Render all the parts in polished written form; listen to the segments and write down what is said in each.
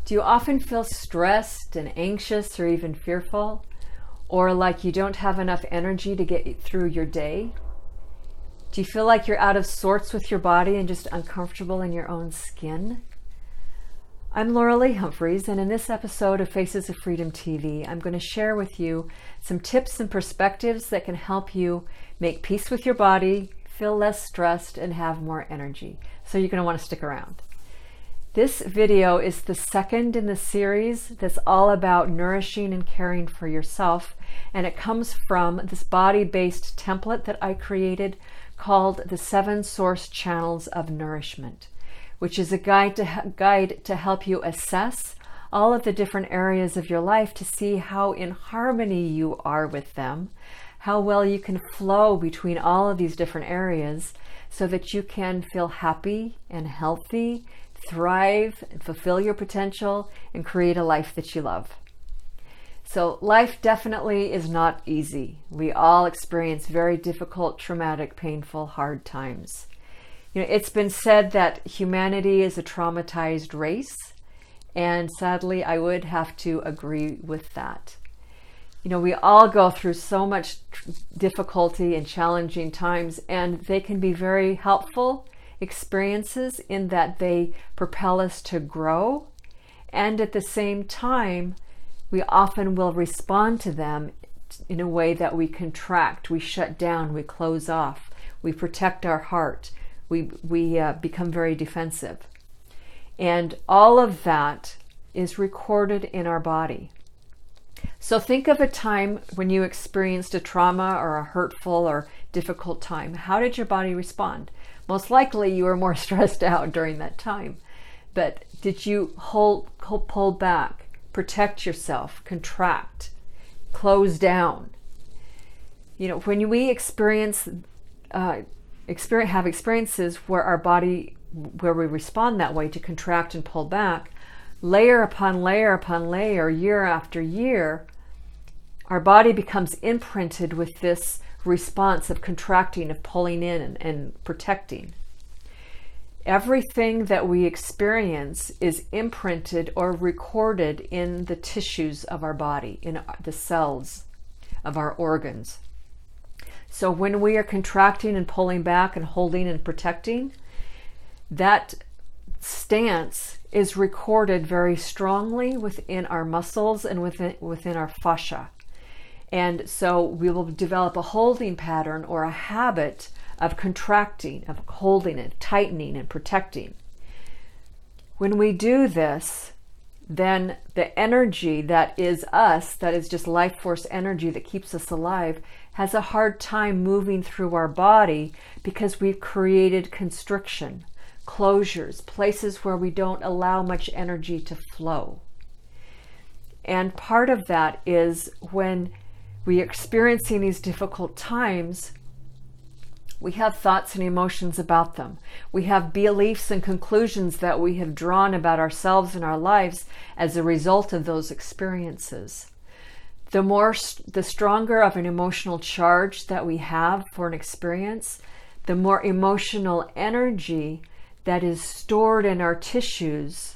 Do you often feel stressed and anxious or even fearful? Or like you don't have enough energy to get through your day? Do you feel like you're out of sorts with your body and just uncomfortable in your own skin? I'm Laura Lee Humphreys, and in this episode of Faces of Freedom TV, I'm going to share with you some tips and perspectives that can help you make peace with your body, feel less stressed, and have more energy. So you're going to want to stick around. This video is the second in the series that's all about nourishing and caring for yourself, and it comes from this body-based template that I created called the 7 Source Channels of Nourishment, which is a guide to help you assess all of the different areas of your life to see how in harmony you are with them, how well you can flow between all of these different areas so that you can feel happy and healthy, thrive and fulfill your potential, and create a life that you love. So life definitely is not easy. We all experience very difficult, traumatic, painful, hard times. It's been said that humanity is a traumatized race, and sadly, I would have to agree with that. We all go through so much difficulty and challenging times, and they can be very helpful experiences in that they propel us to grow, and at the same time, we often will respond to them in a way that we contract, we shut down, we close off, we protect our heart. We become very defensive. And all of that is recorded in our body. So think of a time when you experienced a trauma or a hurtful or difficult time. How did your body respond? Most likely you were more stressed out during that time. But did you pull back, protect yourself, contract, close down? When we have experiences where we respond that way, to contract and pull back, layer upon layer upon layer, year after year, our body becomes imprinted with this response of contracting, of pulling in and protecting. Everything that we experience is imprinted or recorded in the tissues of our body, in the cells of our organs. So when we are contracting and pulling back and holding and protecting, that stance is recorded very strongly within our muscles and within our fascia. And so we will develop a holding pattern or a habit of contracting, of holding and tightening and protecting. When we do this, then the energy that is us, that is just life force energy that keeps us alive, has a hard time moving through our body because we've created constriction, closures, places where we don't allow much energy to flow. And part of that is when we are experiencing these difficult times, we have thoughts and emotions about them. We have beliefs and conclusions that we have drawn about ourselves and our lives as a result of those experiences. The stronger of an emotional charge that we have for an experience, the more emotional energy that is stored in our tissues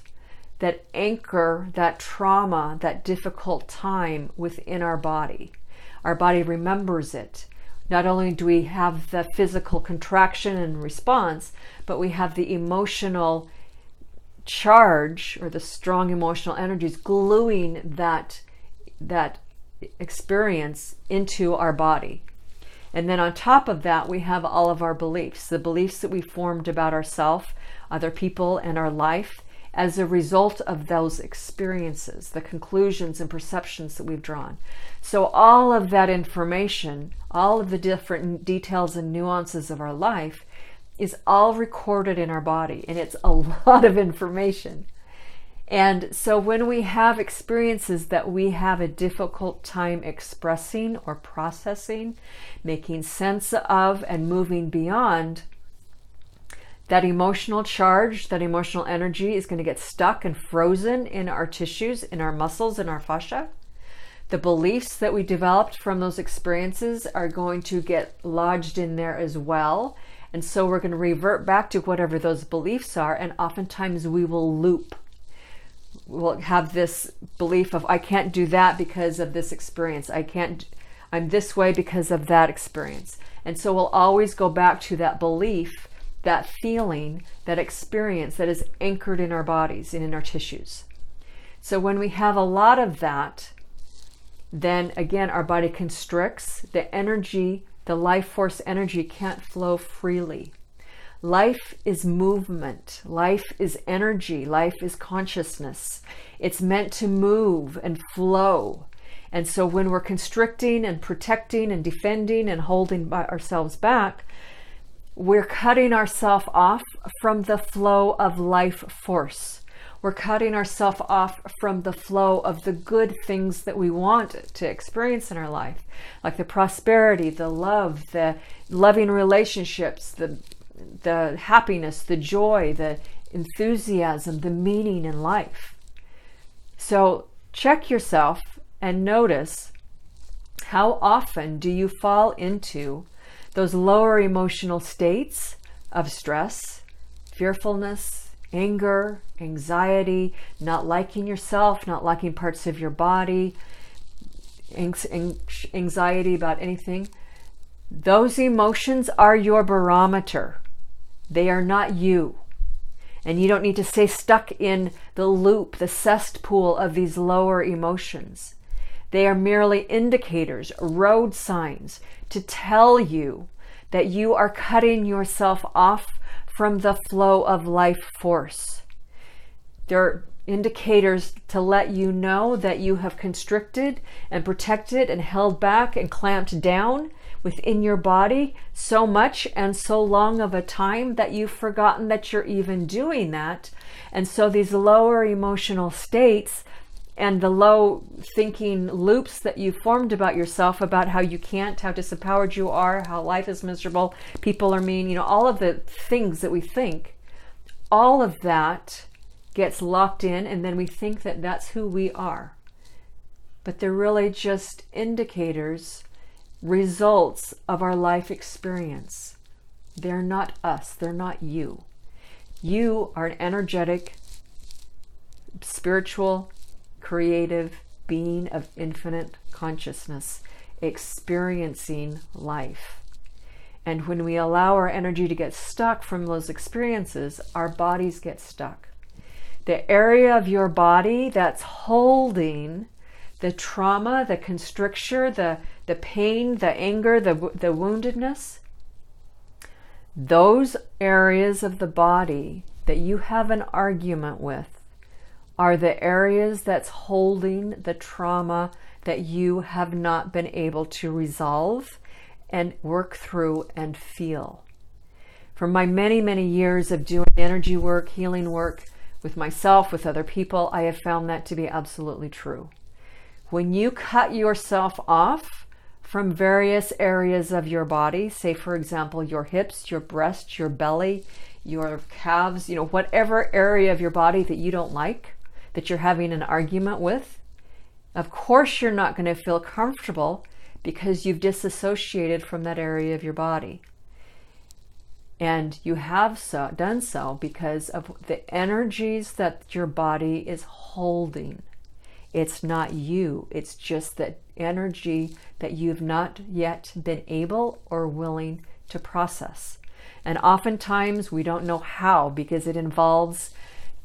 that anchor that trauma, that difficult time within our body. Our body remembers it. Not only do we have the physical contraction and response, but we have the emotional charge or the strong emotional energies gluing that experience into our body. And then on top of that, we have all of our beliefs, the beliefs that we formed about ourselves, other people, and our life as a result of those experiences, the conclusions and perceptions that we've drawn. So all of that information, all of the different details and nuances of our life is all recorded in our body, and it's a lot of information. And so when we have experiences that we have a difficult time expressing or processing, making sense of, and moving beyond, that emotional charge, that emotional energy is going to get stuck and frozen in our tissues, in our muscles, in our fascia. The beliefs that we developed from those experiences are going to get lodged in there as well. And so we're going to revert back to whatever those beliefs are, and oftentimes we will loop. will have this belief of, I can't do that because of this experience. I'm this way because of that experience. And so we'll always go back to that belief, that feeling, that experience that is anchored in our bodies and in our tissues. So when we have a lot of that, then again, our body constricts. The energy, the life force energy can't flow freely. Life is movement. Life is energy. Life is consciousness. It's meant to move and flow. And so when we're constricting and protecting and defending and holding ourselves back, we're cutting ourselves off from the flow of life force. We're cutting ourselves off from the flow of the good things that we want to experience in our life, like the prosperity, the love, the loving relationships, the happiness, the joy, the enthusiasm, the meaning in life. So check yourself and notice, how often do you fall into those lower emotional states of stress, fearfulness, anger, anxiety, not liking yourself, not liking parts of your body, anxiety about anything? Those emotions are your barometer. They are not you. And you don't need to stay stuck in the loop, the cesspool of these lower emotions. They are merely indicators, road signs to tell you that you are cutting yourself off from the flow of life force. They're indicators to let you know that you have constricted and protected and held back and clamped down within your body so much and so long of a time that you've forgotten that you're even doing that. And so these lower emotional states and the low thinking loops that you formed about yourself, about how you can't, how disempowered you are, how life is miserable, people are mean, all of the things that we think, all of that gets locked in, and then we think that that's who we are. But they're really just indicators, results of our life experience. They're not us. They're not you. You are an energetic, spiritual, creative being of infinite consciousness, experiencing life. And when we allow our energy to get stuck from those experiences, our bodies get stuck. The area of your body that's holding the trauma, the constriction, the pain, the anger, the woundedness, those areas of the body that you have an argument with are the areas that's holding the trauma that you have not been able to resolve and work through and feel. From my many, many years of doing energy work, healing work with myself, with other people, I have found that to be absolutely true. When you cut yourself off from various areas of your body, say for example, your hips, your breast, your belly, your calves, whatever area of your body that you don't like, that you're having an argument with, of course you're not going to feel comfortable because you've disassociated from that area of your body. And you have done so because of the energies that your body is holding. It's not you. It's just that energy that you've not yet been able or willing to process. And oftentimes we don't know how, because it involves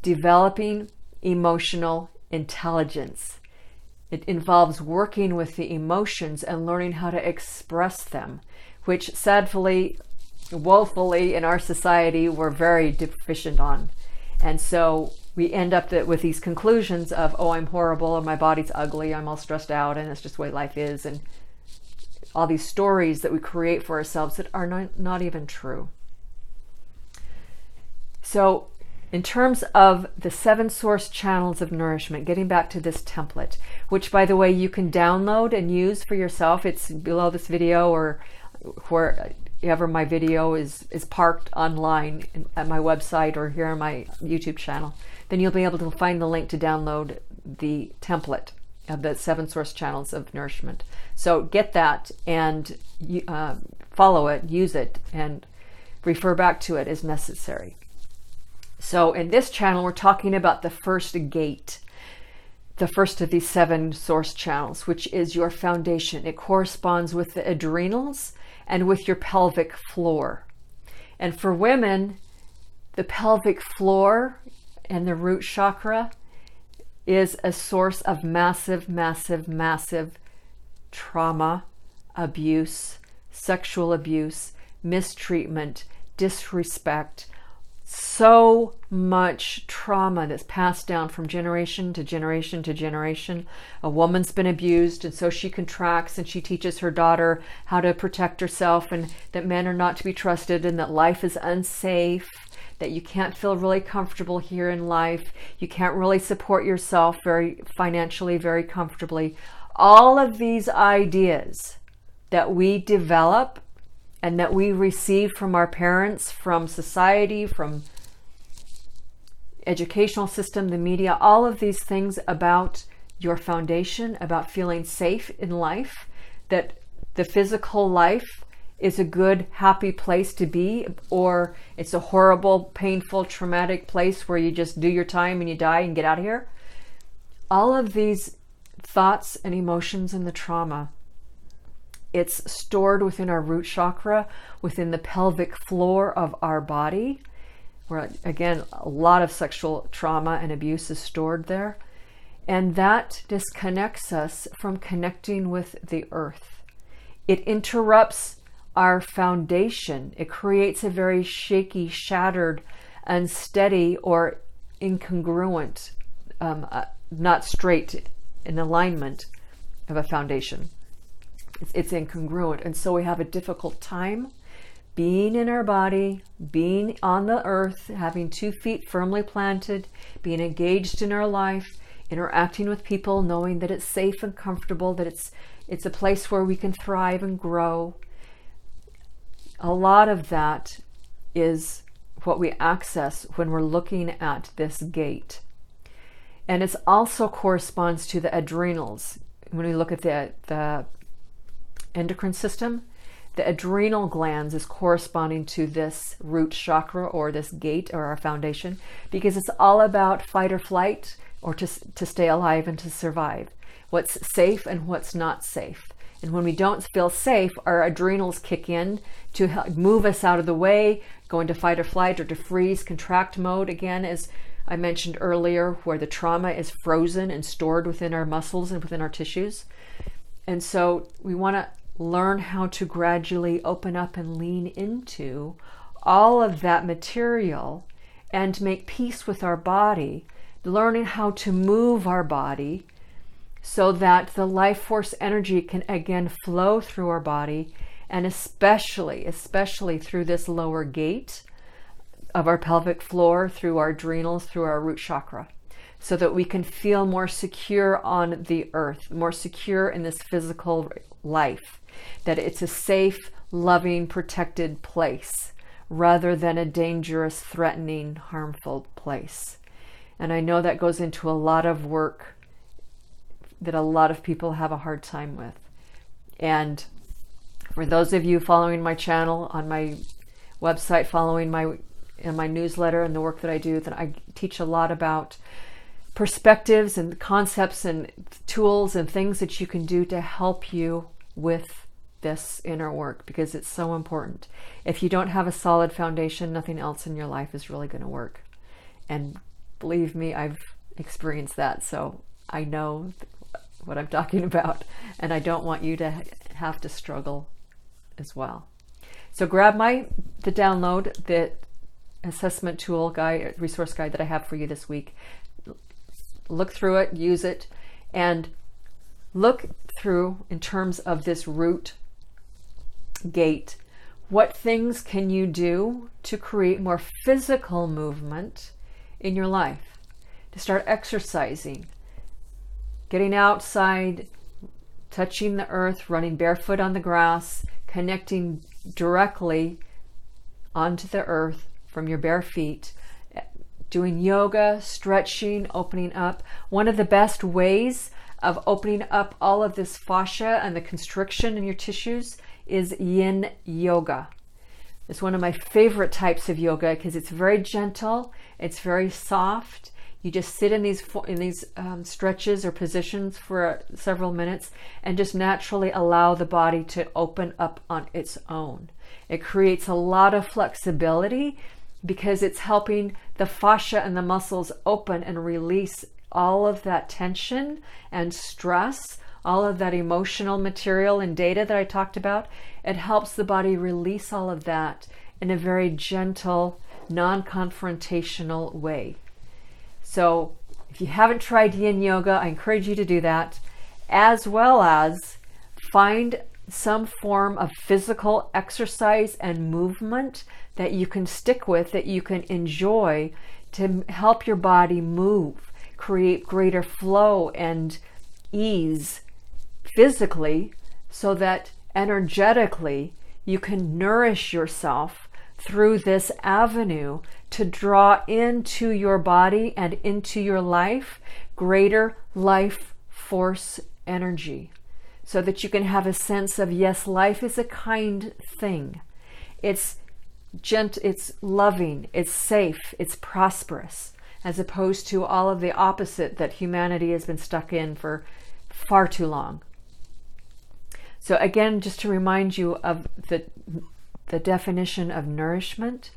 developing emotional intelligence. It involves working with the emotions and learning how to express them, which sadly, woefully in our society, we're very deficient on. And so we end up with these conclusions of, oh, I'm horrible, or my body's ugly, I'm all stressed out, and that's just the way life is, and all these stories that we create for ourselves that are not even true. So in terms of the 7 source channels of nourishment, getting back to this template, which by the way you can download and use for yourself, it's below this video or wherever my video is parked online at my website or here on my YouTube channel, then you'll be able to find the link to download the template of the 7 source channels of nourishment. So get that and follow it, use it, and refer back to it as necessary. So in this channel, we're talking about the first gate. the first of these 7 source channels, which is your foundation. It corresponds with the adrenals and with your pelvic floor. And for women, the pelvic floor and the root chakra is a source of massive, massive, massive trauma, abuse, sexual abuse, mistreatment, disrespect, so much trauma that's passed down from generation to generation to generation. A woman's been abused, and so she contracts and she teaches her daughter how to protect herself, and that men are not to be trusted, and that life is unsafe, that you can't feel really comfortable here in life. You can't really support yourself very financially, very comfortably. All of these ideas that we develop and that we receive from our parents, from society, from educational system, the media, all of these things about your foundation, about feeling safe in life, that the physical life is a good, happy place to be, or it's a horrible, painful, traumatic place where you just do your time and you die and get out of here. All of these thoughts and emotions and the trauma, it's stored within our root chakra, within the pelvic floor of our body, where, again, a lot of sexual trauma and abuse is stored there. And that disconnects us from connecting with the earth. It interrupts our foundation. It creates a very shaky, shattered, unsteady, or incongruent, not straight in alignment of a foundation. It's incongruent. And so we have a difficult time being in our body, being on the earth, having 2 feet firmly planted, being engaged in our life, interacting with people, knowing that it's safe and comfortable, that it's a place where we can thrive and grow. A lot of that is what we access when we're looking at this gate. And it also corresponds to the adrenals. When we look at the endocrine system, the adrenal glands is corresponding to this root chakra, or this gate, or our foundation, because it's all about fight or flight, or to stay alive and to survive. What's safe and what's not safe. And when we don't feel safe, our adrenals kick in to move us out of the way, go into fight or flight, or to freeze, contract mode, again, as I mentioned earlier, where the trauma is frozen and stored within our muscles and within our tissues. And so we want to learn how to gradually open up and lean into all of that material and make peace with our body, learning how to move our body so that the life force energy can again flow through our body, and especially through this lower gate of our pelvic floor, through our adrenals, through our root chakra, so that we can feel more secure on the earth, more secure in this physical life, that it's a safe, loving, protected place rather than a dangerous, threatening, harmful place. And I know that goes into a lot of work that a lot of people have a hard time with. And for those of you following my channel, on my website, following my newsletter and the work that I do, that I teach a lot about perspectives and concepts and tools and things that you can do to help you with this inner work, because it's so important. If you don't have a solid foundation, nothing else in your life is really going to work. And believe me, I've experienced that, so I know what I'm talking about, and I don't want you to have to struggle as well. So grab the download, the assessment tool guide, resource guide that I have for you this week. Look through it, use it, and look through, in terms of this root gate, what things can you do to create more physical movement in your life, to start exercising, getting outside, touching the earth, running barefoot on the grass, connecting directly onto the earth from your bare feet, doing yoga, stretching, opening up. One of the best ways of opening up all of this fascia and the constriction in your tissues is yin yoga. It's one of my favorite types of yoga because it's very gentle, it's very soft. You just sit in these stretches or positions for several minutes and just naturally allow the body to open up on its own. It creates a lot of flexibility because it's helping the fascia and the muscles open and release all of that tension and stress, all of that emotional material and data that I talked about. It helps the body release all of that in a very gentle, non-confrontational way. So if you haven't tried yin yoga, I encourage you to do that, as well as find some form of physical exercise and movement that you can stick with, that you can enjoy, to help your body move, create greater flow and ease physically, so that energetically you can nourish yourself through this avenue to draw into your body and into your life greater life force energy, so that you can have a sense of, yes, life is a kind thing. It's gentle, it's loving, it's safe, it's prosperous, as opposed to all of the opposite that humanity has been stuck in for far too long. So again, just to remind you of the definition of nourishment,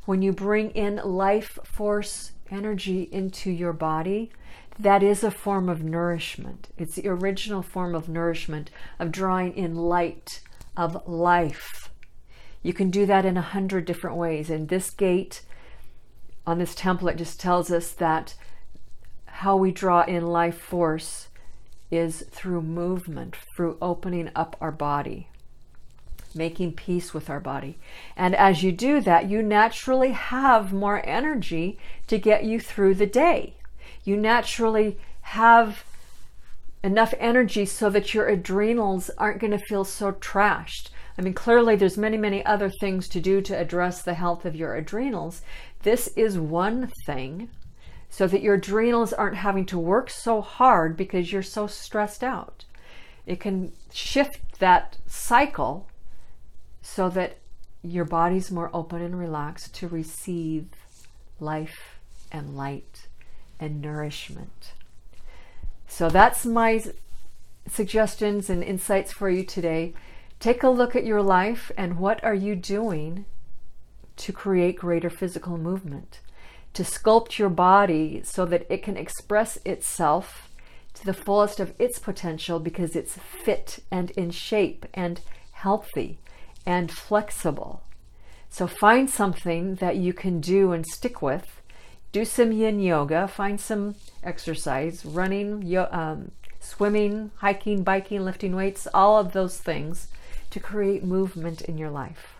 when you bring in life force energy into your body, that is a form of nourishment. It's the original form of nourishment, of drawing in light, of life. You can do that in 100 different ways. And this gate on this template just tells us that how we draw in life force is through movement, through opening up our body, making peace with our body. And as you do that, you naturally have more energy to get you through the day. You naturally have enough energy so that your adrenals aren't going to feel so trashed. I mean, clearly there's many, many other things to do to address the health of your adrenals. This is one thing, so that your adrenals aren't having to work so hard because you're so stressed out. It can shift that cycle so that your body's more open and relaxed to receive life and light and nourishment. So that's my suggestions and insights for you today. Take a look at your life and what are you doing to create greater physical movement, to sculpt your body so that it can express itself to the fullest of its potential, because it's fit and in shape and healthy and flexible. So find something that you can do and stick with. Do some yin yoga, find some exercise, running, swimming, hiking, biking, lifting weights, all of those things to create movement in your life.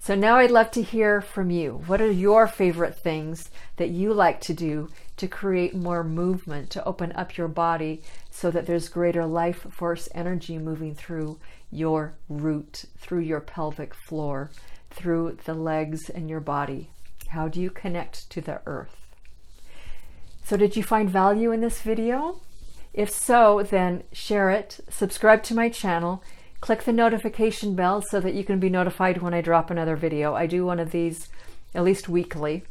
So now I'd love to hear from you. What are your favorite things that you like to do to create more movement, to open up your body so that there's greater life force energy moving through your root, through your pelvic floor, through the legs and your body? How do you connect to the earth? So did you find value in this video? If so, then share it, subscribe to my channel, click the notification bell so that you can be notified when I drop another video. I do one of these at least weekly.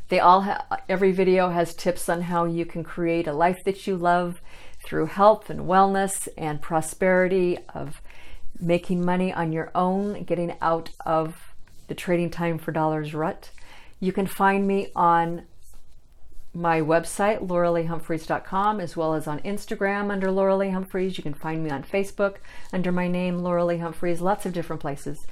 Every video has tips on how you can create a life that you love through health and wellness and prosperity, of making money on your own, getting out of the trading time for dollars rut. You can find me on my website, lauraleehumphreys.com, as well as on Instagram under Laura Lee Humphreys. You can find me on Facebook under my name, Laura Lee Humphreys, lots of different places.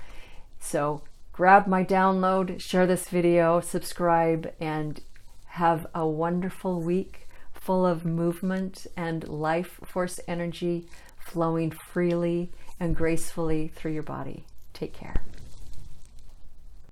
So grab my download, share this video, subscribe, and have a wonderful week full of movement and life force energy flowing freely and gracefully through your body. Take care.